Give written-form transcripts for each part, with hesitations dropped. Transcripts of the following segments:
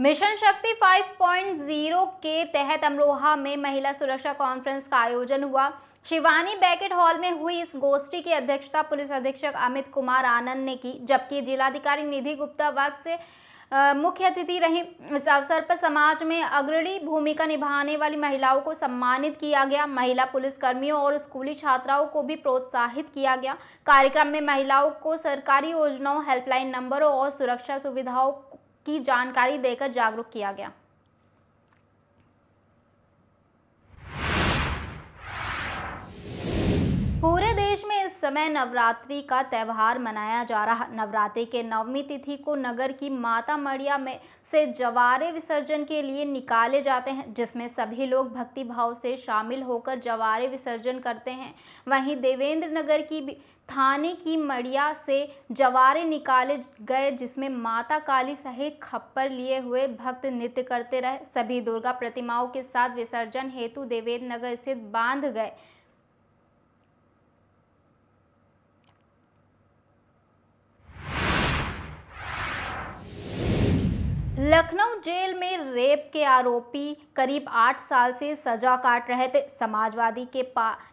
Mission शक्ति 5.0 के तहत अमरोहा में महिला सुरक्षा कॉन्फ्रेंस का आयोजन हुआ। शिवानी बैंकेट हॉल में हुई इस गोष्ठी की अध्यक्षता पुलिस अधीक्षक अमित कुमार आनंद ने की, जबकि जिलाधिकारी निधि गुप्ता वर्ग से मुख्य अतिथि रही। इस अवसर पर समाज में अग्रणी भूमिका निभाने वाली महिलाओं को सम्मानित किया गया। महिला पुलिस कर्मियों और स्कूली छात्राओं को भी प्रोत्साहित किया गया। कार्यक्रम में महिलाओं को सरकारी योजनाओं, हेल्पलाइन नंबरों और सुरक्षा सुविधाओं की जानकारी देकर जागरूक किया गया। पूरे देश में इस समय नवरात्रि का त्यौहार मनाया जा रहा। नवरात्रि के 9वीं तिथि को नगर की माता मड़िया में से जवारे विसर्जन के लिए निकाले जाते हैं, जिसमें सभी लोग भक्ति भाव से शामिल होकर जवारे विसर्जन करते हैं। वहीं देवेंद्र नगर की थाने की मड़िया से जवारे निकाले गए, जिसमें माता काली सहित खप्पर लिए हुए भक्त नृत्य करते रहे। सभी दुर्गा प्रतिमाओं के साथ विसर्जन हेतु देवेंद्र नगर स्थित बांध गए। लखनऊ जेल में रेप के आरोपी करीब 8 साल से सजा काट रहे थे। समाजवादी के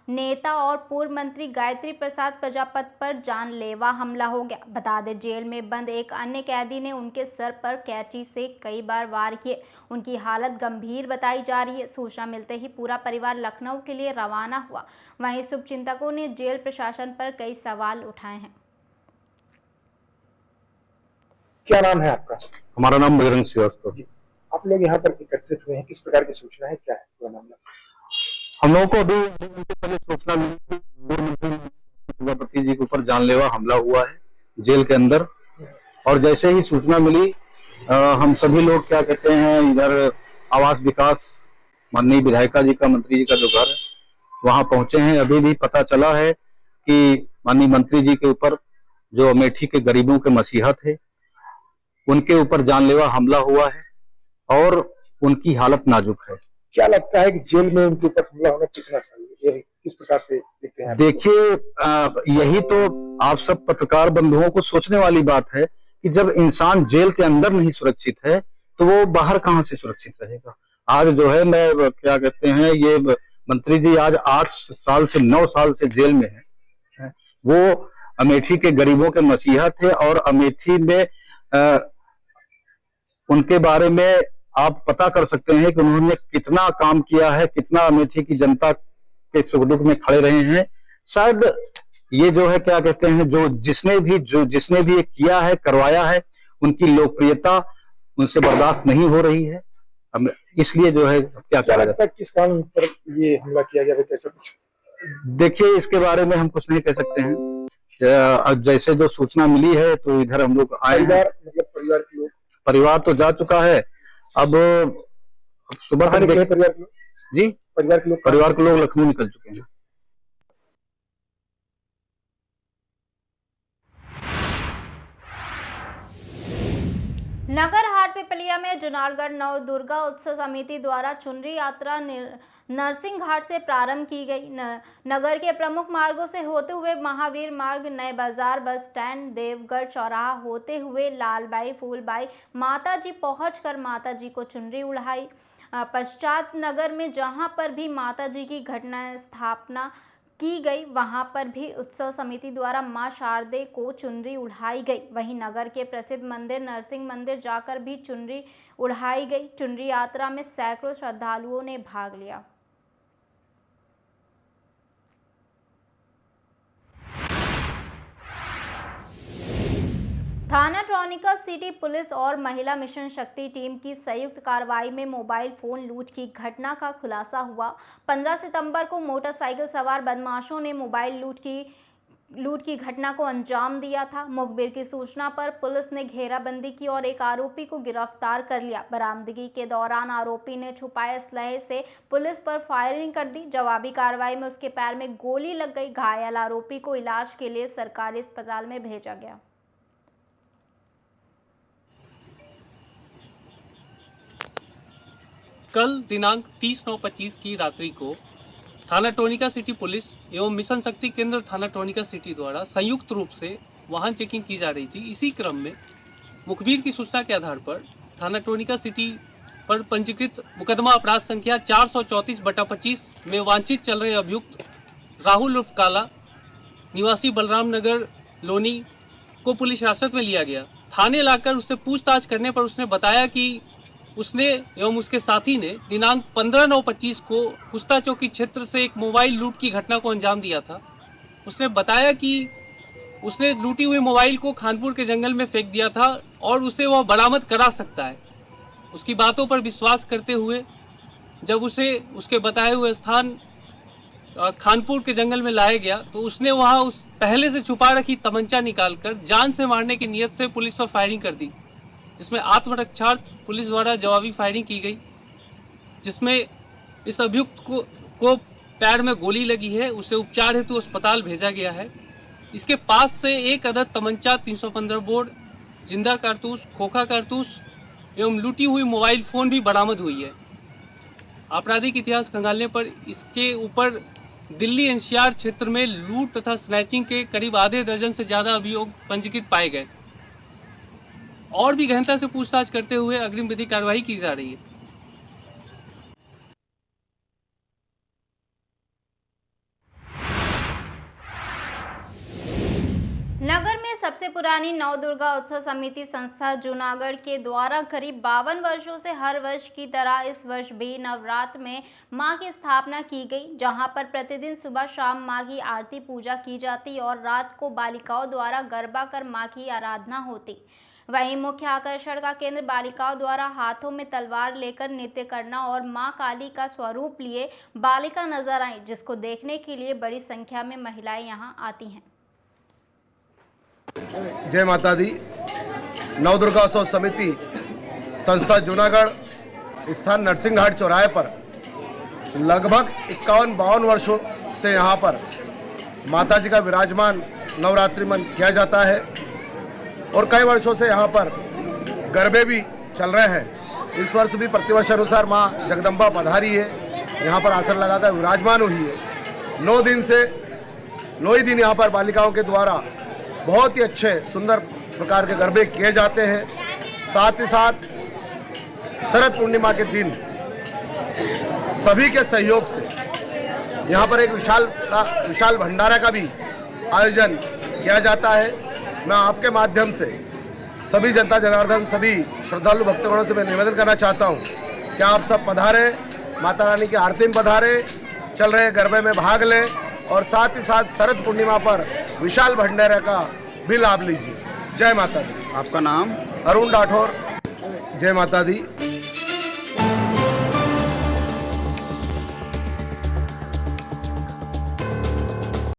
नेता और पूर्व मंत्री गायत्री प्रसाद प्रजापति पर जानलेवा हमला हो गया। बता दें, जेल में बंद एक अन्य कैदी ने उनके सर पर कैंची से कई बार वार किए। उनकी हालत गंभीर बताई जा रही है। सूचना मिलते ही पूरा परिवार लखनऊ के लिए रवाना हुआ। वहीं शुभचिंतकों ने जेल प्रशासन पर कई सवाल उठाए हैं। क्या नाम है आपका? हमारा नाम बजरंग श्रीवास्तव। आप लोग यहाँ पर एकत्रित हुए हैं, किस प्रकार की सूचना है, क्या है पूरा मामला? हम लोगों को अभी पहले सूचना मिली थी, पूर्व मंत्री प्रजापति जी के ऊपर जानलेवा हमला हुआ है जेल के अंदर। और जैसे ही सूचना मिली, हम सभी लोग क्या कहते हैं, इधर आवास विकास माननीय विधायिका जी का, मंत्री जी का जो घर है, वहां पहुंचे हैं। अभी भी पता चला है कि माननीय मंत्री जी के ऊपर, जो अमेठी के गरीबों के मसीहा थे, उनके ऊपर जानलेवा हमला हुआ है और उनकी हालत नाजुक है। क्या लगता है कि जेल में उनके ऊपर हमला होना कितना सही है, किस प्रकार से देखते हैं? देखिए, यही तो आप सब पत्रकार बंधुओं को सोचने वाली बात है कि जब इंसान जेल के अंदर नहीं सुरक्षित है तो वो बाहर कहां से सुरक्षित रहेगा। आज जो है, मैं क्या कहते हैं, ये मंत्री जी आज 8 साल से 9 साल से जेल में है। वो अमेठी के गरीबों के मसीहा थे और अमेठी में उनके बारे में आप पता कर सकते हैं कि उन्होंने कितना काम किया है, कितना अमेठी की जनता के सुख दुख में खड़े रहे हैं। शायद ये जो है, क्या कहते हैं, जिसने भी ये किया है, करवाया है, उनकी लोकप्रियता उनसे बर्दाश्त नहीं हो रही है। इसलिए जो है, क्या लगता है किस कारण पर ये हमला किया गया, कैसा कुछ? देखिए, इसके बारे में हम कुछ नहीं कह सकते हैं। जैसे जो सूचना मिली है तो इधर हम लोग आए। परिवार के लोग, परिवार तो जा चुका है। अब सुबह तक परिवार के लोग जी, परिवार के लोग लखनऊ निकल चुके हैं। नगर हाट पिपलिया में जुनागढ़ नव दुर्गा उत्सव समिति द्वारा चुनरी यात्रा नरसिंह घाट से प्रारंभ की गई। नगर के प्रमुख मार्गों से होते हुए महावीर मार्ग, नए बाजार, बस स्टैंड, देवगढ़ चौराहा होते हुए लालबाई, फूलबाई माताजी पहुंचकर माताजी को चुनरी उड़ाई। पश्चात नगर में जहां पर भी माताजी की घटना स्थापना की गई, वहां पर भी उत्सव समिति द्वारा मां शारदे को चुनरी उड़ाई गई। वहीं नगर के प्रसिद्ध मंदिर नरसिंह मंदिर जाकर भी चुनरी उड़ाई गई। चुनरी यात्रा में सैकड़ों श्रद्धालुओं ने भाग लिया। थाना टॉनिका सिटी पुलिस और महिला मिशन शक्ति टीम की संयुक्त कार्रवाई में मोबाइल फोन लूट की घटना का खुलासा हुआ। 15 सितंबर को मोटरसाइकिल सवार बदमाशों ने मोबाइल लूट की घटना को अंजाम दिया था। मुखबिर की सूचना पर पुलिस ने घेराबंदी की और एक आरोपी को गिरफ्तार कर लिया। बरामदगी के दौरान आरोपी ने छुपाए असलहे से पुलिस पर फायरिंग कर दी। जवाबी कार्रवाई में उसके पैर में गोली लग गई। घायल आरोपी को इलाज के लिए सरकारी अस्पताल में भेजा गया। कल दिनांक 30/9/25 की रात्रि को थाना टॉनिका सिटी पुलिस एवं मिशन शक्ति केंद्र थाना टॉनिका सिटी द्वारा संयुक्त रूप से वाहन चेकिंग की जा रही थी। इसी क्रम में मुखबिर की सूचना के आधार पर थाना टोनिका सिटी पर पंजीकृत मुकदमा अपराध संख्या 434/25 में वांछित चल रहे अभियुक्त राहुल उर्फ काला निवासी बलराम नगर लोनी को पुलिस हिरासत में लिया गया। थाने लाकर उससे पूछताछ करने पर उसने बताया कि उसने एवं उसके साथी ने दिनांक 15/9/25 को पुस्ता चौकी क्षेत्र से एक मोबाइल लूट की घटना को अंजाम दिया था। उसने बताया कि उसने लूटी हुई मोबाइल को खानपुर के जंगल में फेंक दिया था और उसे वह बरामद करा सकता है। उसकी बातों पर विश्वास करते हुए जब उसे उसके बताए हुए स्थान खानपुर के जंगल में लाया गया तो उसने वहां उस पहले से छुपा रखी तमंचा निकालकर जान से मारने की नीयत से पुलिस पर फायरिंग कर दी, जिसमें आत्मरक्षार्थ पुलिस द्वारा जवाबी फायरिंग की गई, जिसमें इस अभियुक्त को पैर में गोली लगी है। उसे उपचार हेतु अस्पताल भेजा गया है। इसके पास से एक अदद तमंचा, 315 बोर, जिंदा कारतूस, खोखा कारतूस एवं लूटी हुई मोबाइल फ़ोन भी बरामद हुई है। आपराधिक इतिहास खंगालने पर इसके ऊपर दिल्ली एनसीआर क्षेत्र में लूट तथा स्नैचिंग के करीब आधे दर्जन से ज़्यादा अभियोग पंजीकृत पाए गए। और भी गहनता से पूछताछ करते हुए अग्रिम विधिक कार्रवाई की जा रही है। नगर में सबसे पुरानी नवदुर्गा उत्सव समिति संस्था जूनागढ़ के द्वारा करीब 52 वर्षों से हर वर्ष की तरह इस वर्ष भी नवरात्र में मां की स्थापना की गई, जहां पर प्रतिदिन सुबह शाम मां की आरती पूजा की जाती और रात को बालिकाओं द्वारा गरबा कर मां की आराधना होती। वहीं मुख्य आकर्षण का केंद्र बालिकाओं द्वारा हाथों में तलवार लेकर नृत्य करना और मां काली का स्वरूप लिए बालिका नजर आई, जिसको देखने के लिए बड़ी संख्या में महिलाएं यहां आती हैं। जय माता दी। नवदुर्गा उत्सव समिति संस्था जूनागढ़ स्थान नरसिंह घाट चौराहे पर लगभग 51-52 वर्षों से यहाँ पर माता जी का विराजमान नवरात्रि मन किया जाता है और कई वर्षों से यहाँ पर गरबे भी चल रहे हैं। इस वर्ष भी प्रतिवर्ष अनुसार माँ जगदम्बा पधारी है, यहाँ पर आसन लगाकर विराजमान हुई है। 9 दिन यहाँ पर बालिकाओं के द्वारा बहुत ही अच्छे सुंदर प्रकार के गरबे किए जाते हैं। साथ ही साथ शरद पूर्णिमा के दिन सभी के सहयोग से यहाँ पर एक विशाल भंडारा का भी आयोजन किया जाता है। मैं आपके माध्यम से सभी जनता जनार्दन, सभी श्रद्धालु भक्तगणों से मैं निवेदन करना चाहता हूँ कि आप सब पधारें, माता रानी की आरती में पधारें, चल रहे गरबे में भाग लें और साथ ही साथ शरद पूर्णिमा पर विशाल भंडारा का भी लाभ लीजिए। जय माता दी। आपका नाम? अरुण राठौर। जय माता दी।